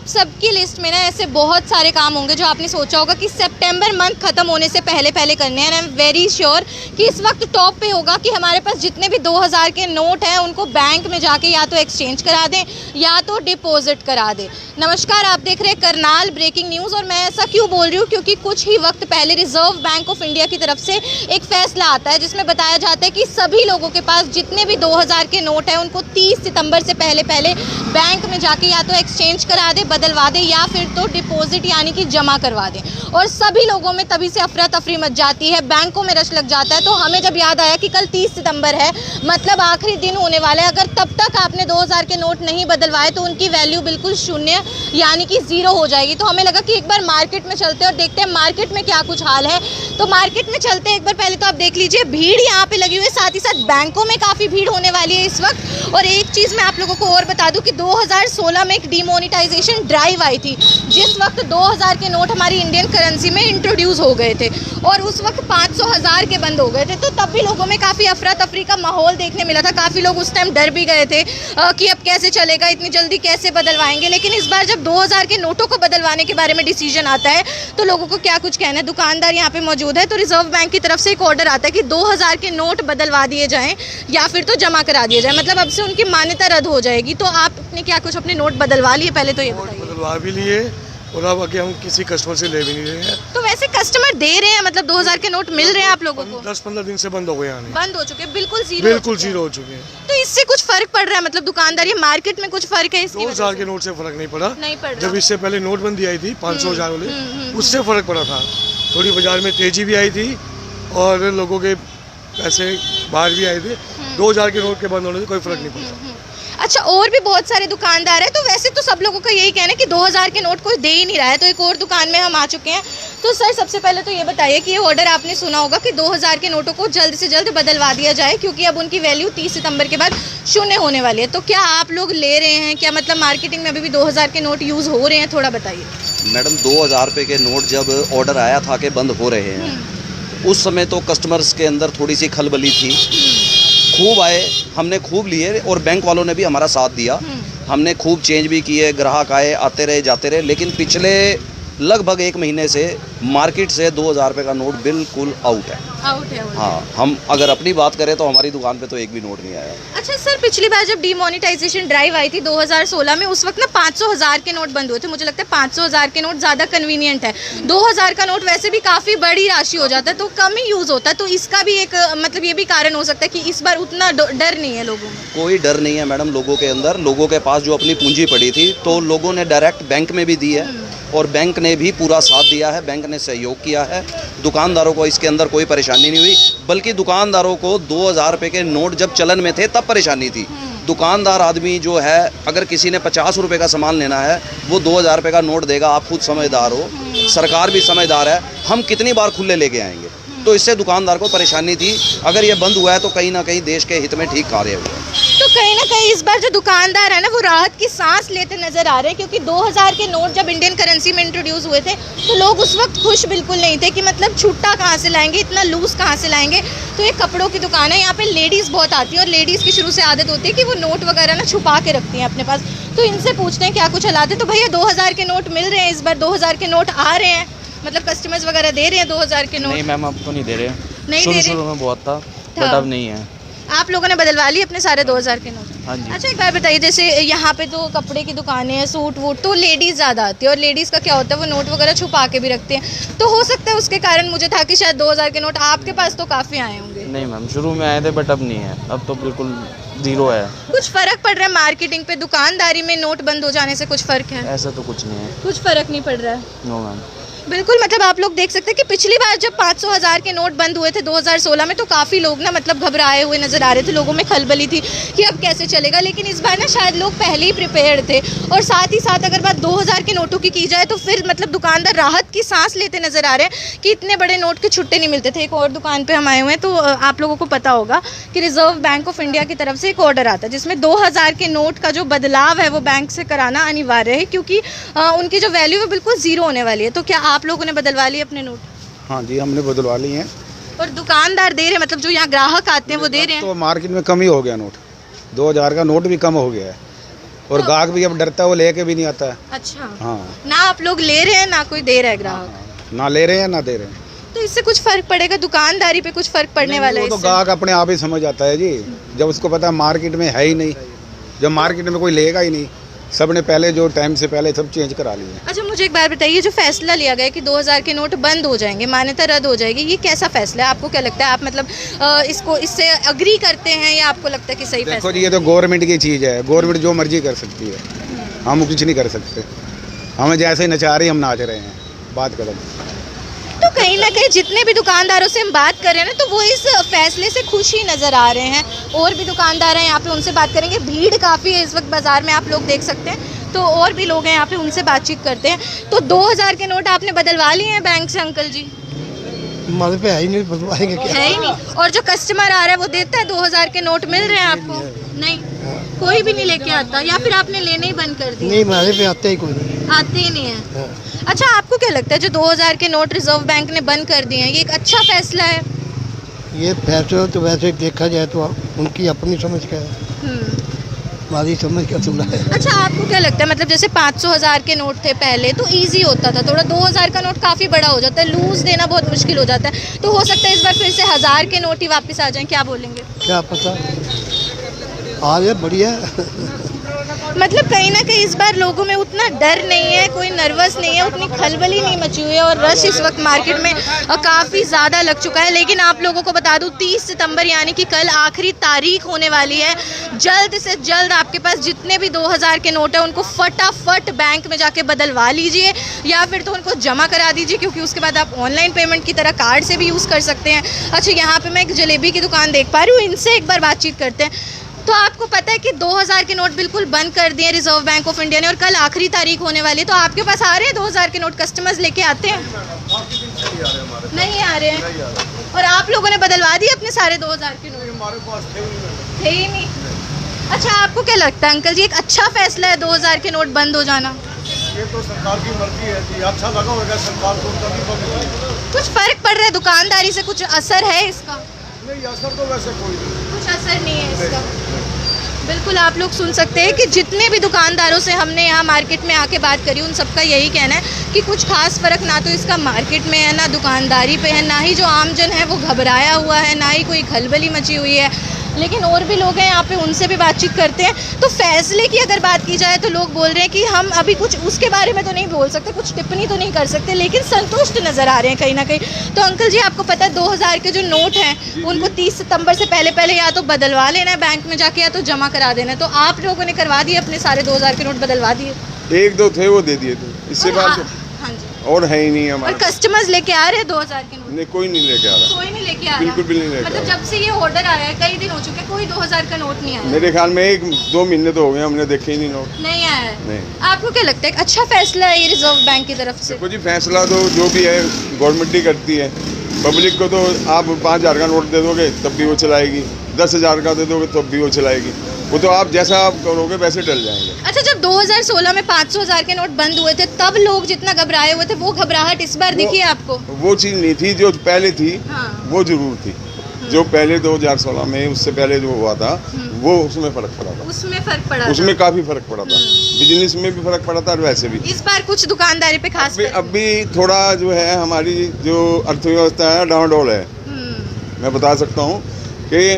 सबकी लिस्ट में ना ऐसे बहुत सारे काम होंगे जो आपने सोचा होगा कि सितंबर मंथ खत्म होने से पहले पहले करने हैं। आई एम वेरी श्योर कि इस वक्त टॉप पे होगा कि हमारे पास जितने भी 2000 के नोट हैं उनको बैंक में जाके या तो एक्सचेंज करा दें या तो डिपॉजिट करा दें। नमस्कार, आप देख रहे हैं करनाल ब्रेकिंग न्यूज़। और मैं ऐसा क्यों बोल रही हूँ, क्योंकि कुछ ही वक्त पहले रिजर्व बैंक ऑफ इंडिया की तरफ से एक फैसला आता है जिसमें बताया जाता है कि सभी लोगों के पास जितने भी 2000 के नोट हैं उनको 30 सितंबर से पहले पहले बैंक में जाके या तो एक्सचेंज करा दे, बदलवा दे या फिर तो डिपॉजिट यानी कि जमा करवा दें। और सभी लोगों में तभी से अफरा तफरी मच जाती है, बैंकों में रश लग जाता है। तो हमें जब याद आया कि कल 30 सितंबर है, मतलब आखिरी दिन होने वाला है, अगर तब तक आपने 2000 के नोट नहीं बदलवाए तो उनकी वैल्यू बिल्कुल शून्य यानी कि ज़ीरो हो जाएगी। तो हमें लगा कि एक बार मार्केट में चलते हैं और देखते हैं मार्केट में क्या कुछ हाल है। तो मार्केट में चलते हैं एक बार। पहले तो आप देख लीजिए भीड़ यहाँ पे लगी हुई है, साथ ही साथ बैंकों में काफ़ी भीड़ होने वाली है इस वक्त। और एक चीज़ मैं आप लोगों को और बता दूं कि 2016 में एक डिमोनेटाइजेशन ड्राइव आई थी जिस वक्त 2000 के नोट हमारी इंडियन करेंसी में इंट्रोड्यूस हो गए थे और उस वक्त 500,000 के बंद हो गए थे। तो तब भी लोगों में काफ़ी अफरा तफरी का माहौल देखने मिला था। काफ़ी लोग उस टाइम डर भी गए थे कि अब कैसे चलेगा, इतनी जल्दी कैसे बदलवाएंगे। लेकिन इस बार जब 2000 के नोटों को बदलवाने के बारे में डिसीजन आता है तो लोगों को क्या कुछ कहना है। दुकानदार यहाँ पे मौजूद है। तो रिजर्व बैंक की तरफ से एक ऑर्डर आता है कि 2000 के नोट बदलवा दिए जाएं या फिर तो जमा करा दिए जाए, मतलब अब से उनकी मान्यता रद्द हो जाएगी। तो आपने क्या कुछ अपने नोट बदलवा लिए? पहले तो ये बताइए। बदलवा भी लिए और अब आगे हम किसी कस्टमर से ले भी नहीं रहे हैं। तो वैसे कस्टमर दे रहे हैं, मतलब 2000 के नोट मिल रहे हैं आप लोगों को? 10-15 दिन से बंद हो गए, आने बंद हो चुके हैं, बिल्कुल जीरो हो चुके हैं। तो इससे कुछ फर्क पड़ रहा है, मतलब दुकानदारी मार्केट में कुछ फर्क है इसकी? 2000 के नोट से फर्क नहीं पड़ा। नहीं पड़ रहा। जब इससे पहले नोटबंदी आई थी 500,000 वाले, उससे फर्क पड़ा था। थोड़ी बाजार में तेजी भी आई थी और लोगों के पैसे बाहर भी आए थे। 2000 के नोट के बंद होने से कोई फर्क नहीं पड़ा। अच्छा, और भी बहुत सारे दुकानदार हैं। तो वैसे तो सब लोगों का यही कहना है कि 2000 के नोट कोई दे ही नहीं रहा है। तो एक और दुकान में हम आ चुके हैं। तो सर, सबसे पहले तो ये बताइए कि ये ऑर्डर आपने सुना होगा कि 2000 के नोटों को जल्द से जल्द बदलवा दिया जाए क्योंकि अब उनकी वैल्यू 30 सितंबर के बाद शून्य होने वाली है। तो क्या आप लोग ले रहे हैं क्या? मतलब मार्केटिंग में अभी भी 2000 के नोट यूज़ हो रहे हैं? थोड़ा बताइए। मैडम, 2000 रुपये के नोट जब ऑर्डर आया था कि बंद हो रहे हैं, उस समय तो कस्टमर्स के अंदर थोड़ी सी खलबली थी। खूब आए, हमने खूब लिए और बैंक वालों ने भी हमारा साथ दिया। हमने खूब चेंज भी किए, ग्राहक आए, आते रहे जाते रहे। लेकिन पिछले लगभग 1 महीने से मार्केट से 2000 रुपये का नोट बिल्कुल आउट है। हाँ, हम अगर अपनी बात करें तो हमारी दुकान पे तो एक भी नोट नहीं आया। अच्छा सर, पिछली बार जब डिमोनेटाइजेशन ड्राइव आई थी 2016 में, उस वक्त ना 500,000 के नोट बंद हुए थे। मुझे लगता है 500,000 के नोट ज़्यादा कन्वीनियंट है। 2000 का नोट वैसे भी काफ़ी बड़ी राशि हो जाता है तो कम ही यूज़ होता है। तो इसका भी एक मतलब ये भी कारण हो सकता है कि इस बार उतना डर नहीं है लोगों में। कोई डर नहीं है मैडम लोगों के अंदर। लोगों के पास जो अपनी पूंजी पड़ी थी तो लोगों ने डायरेक्ट बैंक में भी दी है और बैंक ने भी पूरा साथ दिया है, बैंक ने सहयोग किया है। दुकानदारों को इसके अंदर कोई परेशानी नहीं हुई, बल्कि दुकानदारों को 2000 रुपये के नोट जब चलन में थे तब परेशानी थी। दुकानदार आदमी जो है, अगर किसी ने 50 रुपये का सामान लेना है वो 2000 रुपये का नोट देगा। आप खुद समझदार हो, सरकार भी समझदार है, हम कितनी बार खुले लेके आएंगे। तो इससे दुकानदार को परेशानी थी। अगर ये बंद हुआ है तो कहीं ना कहीं देश के हित में ठीक कार्य हुआ है। तो कहीं ना कहीं इस बार जो दुकानदार है ना वो राहत की सांस लेते नजर आ रहे हैं, क्योंकि 2000 के नोट जब इंडियन करेंसी में इंट्रोड्यूस हुए थे तो लोग उस वक्त खुश बिल्कुल नहीं थे कि मतलब छुट्टा कहाँ से लाएंगे, इतना लूज कहाँ से लाएंगे। तो ये कपड़ों की दुकान है, यहाँ पे लेडीज़ बहुत आती हैं और लेडीज़ की शुरू से आदत होती है कि वो नोट वगैरह ना छुपा के रखती हैं अपने पास। तो इनसे पूछते हैं क्या कुछ हालात है। तो भैया 2000 के नोट मिल रहे हैं इस बार? 2000 के नोट आ रहे हैं, मतलब कस्टमर्स वगैरह दे रहे हैं 2000 के नोट? नहीं मैम, अब तो नहीं दे रहे। नहीं दे रहे? शुरू में बहुत था बट अब नहीं है। आप लोगों ने बदलवा लिए अपने सारे 2000 के नोट? हाँ जी। अच्छा, एक बार बताइए, जैसे यहाँ पे तो कपड़े की दुकानें हैं, सूट वूट, तो लेडीज़ ज़्यादा आती है और लेडीज़ का क्या होता है वो नोट वगैरह छुपा के भी रखते हैं। तो हो सकता है उसके कारण मुझे था कि शायद 2000 के नोट आपके पास तो काफ़ी आए होंगे। नहीं मैम, शुरू में आए थे बट अब नहीं है, अब तो बिल्कुल ज़ीरो है। कुछ फ़र्क पड़ रहा है मार्केटिंग पे, दुकानदारी में नोट बंद हो जाने से कुछ फ़र्क है? ऐसा तो कुछ नहीं है। कुछ फ़र्क नहीं पड़ रहा है? No ma'am. बिल्कुल, मतलब आप लोग देख सकते हैं कि पिछली बार जब 500,000 के नोट बंद हुए थे 2016 में तो काफ़ी लोग ना मतलब घबराए हुए नज़र आ रहे थे। लोगों में खलबली थी कि अब कैसे चलेगा। लेकिन इस बार ना शायद लोग पहले ही प्रिपेयर्ड थे। और साथ ही साथ अगर बात 2000 के नोटों की जाए तो फिर मतलब दुकानदार राहत की सांस लेते नज़र आ रहे हैं कि इतने बड़े नोट के छुट्टे नहीं मिलते थे। एक और दुकान पर हम आए हुए हैं, तो आप लोगों को पता होगा कि रिजर्व बैंक ऑफ इंडिया की तरफ से एक ऑर्डर आता है जिसमें 2000 के नोट का जो बदलाव है वो बैंक से कराना अनिवार्य है, क्योंकि उनकी जो वैल्यू है बिल्कुल ज़ीरो होने वाली है। तो क्या आप लोगों ने बदलवा अपने नोट? हाँ जी, हमने बदलवा ली हैं। और दुकानदार दे रहे हैं, मतलब जो यहाँ ग्राहक आते हैं वो दे रहे हैं? तो मार्केट में कम ही हो गया नोट, 2000 का नोट भी कम हो गया है। और गाहक भी अब डरता है, वो लेके भी नहीं आता है। अच्छा, हाँ, ना आप लोग ले रहे हैं ना कोई दे रहा है ग्राहक, ना ले रहे हैं ना दे रहे हैं। तो इससे कुछ फर्क पड़ेगा? दुकानदारी पे कुछ फर्क पड़ने वाला है वो तो इससे? गाहक अपने आप ही समझ आता है जी, जब उसको पता है मार्केट में है ही नहीं, जब मार्केट में कोई लेगा ही नहीं, सब ने पहले जो टाइम से पहले सब चेंज करा लिए। अच्छा, मुझे एक बात बताइए, जो फैसला लिया गया कि 2000 के नोट बंद हो जाएंगे, मान्यता रद्द हो जाएगी, ये कैसा फैसला है? आपको क्या लगता है? आप मतलब इसको इससे अग्री करते हैं या आपको लगता है कि सही देखो फैसला? जी, ये तो गवर्नमेंट की चीज़ है, गवर्नमेंट जो मर्जी कर सकती है, हम कुछ नहीं कर सकते। हमें जैसे नचा रही हम नाच रहे हैं, बात कदम। तो कहीं ना कहीं जितने भी दुकानदारों से हम बात कर रहे हैं ना, तो वो इस फैसले से खुश ही नज़र आ रहे हैं। और भी दुकानदार हैं यहाँ पे, उनसे बात करेंगे। भीड़ काफ़ी है इस वक्त बाज़ार में, आप लोग देख सकते हैं। तो और भी लोग हैं यहाँ पे, उनसे बातचीत करते हैं। तो 2000 के नोट आपने बदलवा लिए हैं बैंक से अंकल जी? हमारे पे है ही नहीं, बदलवाएंगे क्या? है ही नहीं। और जो कस्टमर आ रहा है वो देता है? 2000 के नोट मिल रहे हैं आपको? नहीं, कोई भी नहीं लेके आता, या फिर आपने लेने ही बंद कर दिए? नहीं, हमारे पे आते ही कोई नहीं। आते ही नहीं है। अच्छा, आपको क्या लगता है जो 2000 के नोट रिजर्व बैंक ने बंद कर दिए हैं, ये एक अच्छा फैसला है? ये फैसला तो वैसे देखा जाए तो उनकी अपनी समझ का है, हमारी समझ का थोड़ा है। अच्छा, आपको क्या लगता है, मतलब जैसे 500 1000 के नोट थे पहले तो इजी होता था थोड़ा, 2000 का नोट काफ़ी बड़ा हो जाता है, लूज देना बहुत मुश्किल हो जाता है, तो हो सकता है इस बार फिर से 1000 के नोट ही वापस आ जाएं, क्या बोलेंगे? क्या पता, आ जाए बढ़िया। मतलब कहीं ना कहीं इस बार लोगों में उतना डर नहीं है, कोई नर्वस नहीं है, उतनी खलबली नहीं मची हुई है, और रश इस वक्त मार्केट में काफ़ी ज़्यादा लग चुका है। लेकिन आप लोगों को बता दूं, 30 सितंबर यानी कि कल आखिरी तारीख होने वाली है। जल्द से जल्द आपके पास जितने भी 2000 के नोट हैं उनको फटाफट बैंक में जाके बदलवा लीजिए, या फिर तो उनको जमा करा दीजिए, क्योंकि उसके बाद आप ऑनलाइन पेमेंट की तरह कार्ड से भी यूज़ कर सकते हैं। अच्छा, यहाँ पर मैं एक जलेबी की दुकान देख पा रही हूँ, इनसे एक बार बातचीत करते हैं। तो आपको पता है कि 2000 के नोट बिल्कुल बंद कर दिए रिजर्व बैंक ऑफ इंडिया ने, और कल आखिरी तारीख होने वाली है, तो आपके पास आ रहे हैं 2000 के नोट? कस्टमर्स लेके आते हैं? नहीं आ रहे हैं। और आप लोगों ने बदलवा दिए अपने सारे 2000 के नोट? हमारे पास थे ही नहीं। अच्छा, आपको क्या लगता है अंकल जी, एक अच्छा फैसला है 2000 के नोट बंद हो जाना? ये तो सरकार की मर्जी है जी, अच्छा लगा होगा सरकार को, तभी बंद। कुछ फर्क पड़ रहा है दुकानदारी से, कुछ असर है इसका? नहीं, असर तो वैसे कोई नहीं, कुछ असर नहीं है इसका। बिल्कुल, आप लोग सुन सकते हैं कि जितने भी दुकानदारों से हमने यहाँ मार्केट में आके बात करी, उन सबका यही कहना है कि कुछ खास फ़र्क ना तो इसका मार्केट में है, ना दुकानदारी पे है, ना ही जो आमजन है वो घबराया हुआ है, ना ही कोई खलबली मची हुई है। लेकिन और भी लोग हैं यहाँ पे, उनसे भी बातचीत करते हैं। तो फैसले की अगर बात की जाए तो लोग बोल रहे हैं कि हम अभी कुछ उसके बारे में तो नहीं बोल सकते, कुछ टिप्पणी तो नहीं कर सकते, लेकिन संतुष्ट नज़र आ रहे हैं कहीं ना कहीं। तो अंकल जी, आपको पता है 2000 के जो नोट हैं उनको 30 सितंबर से पहले या तो बदलवा लेना है बैंक में जाके, या तो जमा करा देना है। तो आप लोगों ने करवा दिए अपने सारे 2000 के नोट बदलवा दिए? एक दो थे वो दे दिए थे, इससे बाद हाँ जी। और है ही नहीं और हमारे। कस्टमर्स लेके आ रहे हैं 2000 के नोट? नहीं, कोई नहीं लेके आ रहा, कोई नहीं लेके आ रहा? बिल्कुल भी नहीं लेके आ मतलब रहा। जब से ये ऑर्डर आया है, कई दिन हो चुके, कोई 2000 का नोट नहीं आया? मेरे ख्याल में 1-2 महीने तो हो गए, हमने देखे ही नहीं नोट। नहीं आया है? नहीं। आपको क्या लगता है अच्छा फैसला है ये रिजर्व बैंक की तरफ से? देखो जी, फैसला तो जो भी है गवर्नमेंट ही करती है। पब्लिक को तो आप 5000 का नोट दे दोगे तब भी वो चलाएगी, 10,000 का दे दोगे तब भी वो चलाएगी, वो तो आप जैसा आप करोगे वैसे डल जाएंगे। अच्छा, जब 2016 में 500 1000 के नोट बंद हुए थे, तब लोग जितना घबराए हुए थे, वो घबराहट इस बार दिखी है आपको? वो चीज़ नहीं थी जो पहले थी, हाँ। वो जरूर थी। जो पहले 2016 में, उससे पहले जो हुआ था, वो उसमें फ़र्क पड़ा था, उसमें फर्क पड़ा उसमें काफ़ी फ़र्क पड़ा था, बिजनेस में भी फ़र्क पड़ा था और वैसे भी। इस बार कुछ दुकानदारी पे खास अब भी थोड़ा जो है हमारी जो अर्थव्यवस्था है डामाडोल है। मैं बता सकता हूँ कि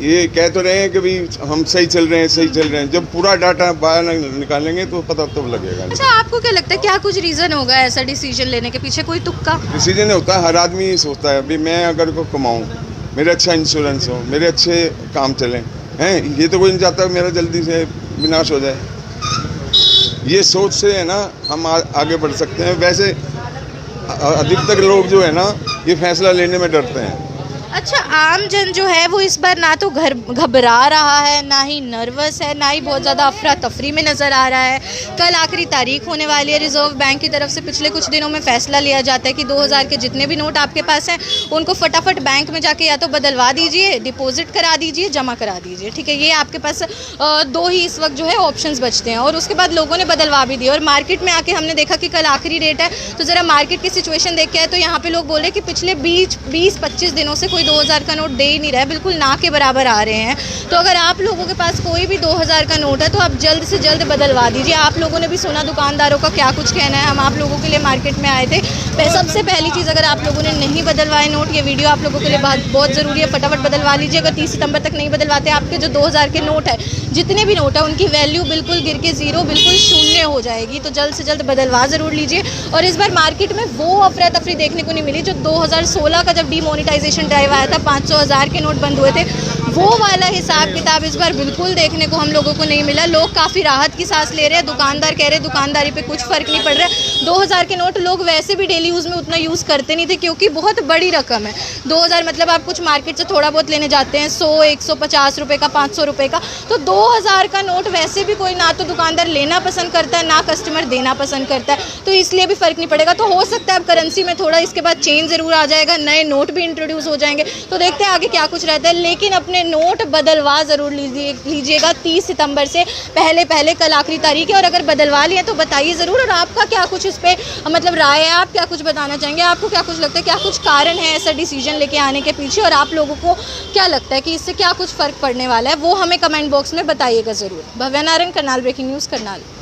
ये कह तो रहे हैं कि भाई हम सही चल रहे हैं, जब पूरा डाटा बाहर निकालेंगे तो पता तब लगेगा। अच्छा, आपको क्या लगता है क्या कुछ रीज़न होगा ऐसा डिसीजन लेने के पीछे, कोई तुक्का? डिसीजन होता है, हर आदमी सोचता है अभी मैं अगर को कमाऊँ, मेरा अच्छा इंश्योरेंस हो, मेरे अच्छे काम चलें, हैं, ये तो कोई नहीं चाहता मेरा जल्दी से विनाश हो जाए। ये सोच से है ना हम आगे बढ़ सकते हैं। वैसे अधिकतर लोग जो है ना ये फैसला लेने में डरते हैं। अच्छा, आम जन जो है वो इस बार ना तो घबरा रहा है, ना ही नर्वस है, ना ही बहुत ज़्यादा अफरा तफरी में नज़र आ रहा है। कल आखिरी तारीख होने वाली है, रिजर्व बैंक की तरफ से पिछले कुछ दिनों में फ़ैसला लिया जाता है कि 2000 के जितने भी नोट आपके पास हैं उनको फटाफट बैंक में जाके या तो बदलवा दीजिए, डिपॉजिट करा दीजिए, जमा करा दीजिए। ठीक है, ये आपके पास दो ही इस वक्त जो है ऑप्शंस बचते हैं, और उसके बाद लोगों ने बदलवा भी दिए। और मार्केट में आके हमने देखा कि कल आखिरी डेट है, तो ज़रा मार्केट की सिचुएशन देख के आए तो यहाँ पर लोग बोल रहे हैं कि पिछले 20-25 दिनों से कोई कोई 2000 का नोट दे ही नहीं रहा है, बिल्कुल ना के बराबर आ रहे हैं। तो अगर आप लोगों के पास कोई भी 2000 का नोट है तो आप जल्द से जल्द बदलवा दीजिए। आप लोगों ने भी सुना दुकानदारों का क्या कुछ कहना है, हम आप लोगों के लिए मार्केट में आए थे। सबसे पहली चीज़, अगर आप लोगों ने नहीं बदलवाए नोट, ये वीडियो आप लोगों के लिए बहुत ज़रूरी है, फटाफट बदलवा लीजिए। अगर 30 सितंबर तक नहीं बदलवाते, आपके जो 2000 के नोट है, जितने भी नोट है, उनकी वैल्यू बिल्कुल गिर के ज़ीरो, बिल्कुल शून्य हो जाएगी। तो जल्द से जल्द बदलवा ज़रूर लीजिए। और इस बार मार्केट में वो अफरा तफरी देखने को नहीं मिली जो 2016 का जब डीमोनेटाइजेशन ड्राइव आया था, 500,000 के नोट बंद हुए थे, वो वाला हिसाब किताब इस बार बिल्कुल देखने को हम लोगों को नहीं मिला। लोग काफ़ी राहत की सांस ले रहे हैं। दुकानदार कह रहे हैं दुकानदारी पे कुछ फ़र्क नहीं पड़ रहा है। 2000 के नोट लोग वैसे भी डेली यूज़ में उतना यूज़ करते नहीं थे, क्योंकि बहुत बड़ी रकम है। 2000 मतलब आप कुछ मार्केट से थोड़ा बहुत लेने जाते हैं, 100, 150 रुपये का, 500 रुपये का, तो 2000 का नोट वैसे भी कोई ना तो दुकानदार लेना पसंद करता है, ना कस्टमर देना पसंद करता है। तो इसलिए भी फ़र्क नहीं पड़ेगा। तो हो सकता है अब करेंसी में थोड़ा इसके बाद चेंज ज़रूर आ जाएगा, नए नोट भी इंट्रोड्यूस हो जाएंगे। तो देखते हैं आगे क्या कुछ रहता है, लेकिन अपने नोट बदलवा ज़रूर लीजिएगा 30 सितंबर से पहले। कल आखिरी तारीख है, और अगर बदलवा लिए तो बताइए ज़रूर। और आपका क्या कुछ इस पर मतलब राय है, आप क्या कुछ बताना चाहेंगे, आपको क्या कुछ लगता है, क्या कुछ कारण है ऐसा डिसीजन लेके आने के पीछे, और आप लोगों को क्या लगता है कि इससे क्या कुछ फ़र्क पड़ने वाला है, वो हमें कमेंट बॉक्स में बताइएगा ज़रूर। Bhavya Narang, Karnal breaking news, Karnal.